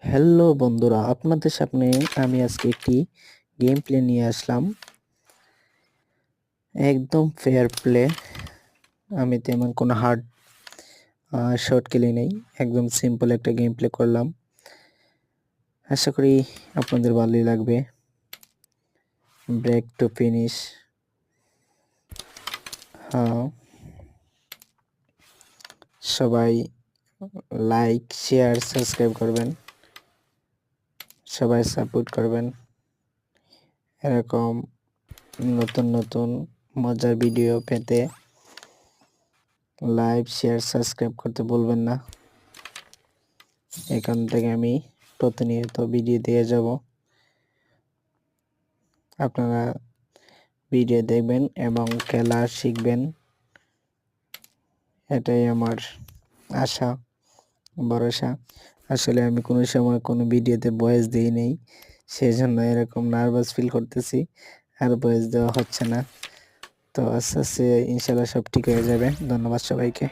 Hello বন্ধুরা, আপনাদের সামনে আমি আজকে একটি গেম প্লে নিয়ে আসলাম। একদম ফেয়ার প্লে। আমি তেমন কোনো হার্ড শর্ট খেলি নেই, একদম সিম্পল একটা গেম প্লে করলাম। আশা করি আপনাদের ভালোই লাগবে। Break to finish. সবাই লাইক, শেয়ার, সাবস্ক্রাইব করবেন, সবাই সাপোর্ট করবেন। এরকম নতুন নতুন মজার ভিডিও পেতে লাইক, শেয়ার, সাবস্ক্রাইব করতে ভুলবেন না। এখান থেকে আমি প্রতিনিয়ত ভিডিও দিয়ে যাব, আপনারা ভিডিও দেখবেন এবং খেলা শিখবেন, এটাই আমার আশা, ভরসা। আসলে আমি কোনো সময় কোনো ভিডিওতে ভয়েস দিই নেই, সেই জন্য এরকম নার্ভাস ফিল করতেছি, আর ভয়েস দেওয়া হচ্ছে না। তো আস্তে আস্তে ইনশাল্লাহ সব ঠিক হয়ে যাবে। ধন্যবাদ সবাইকে।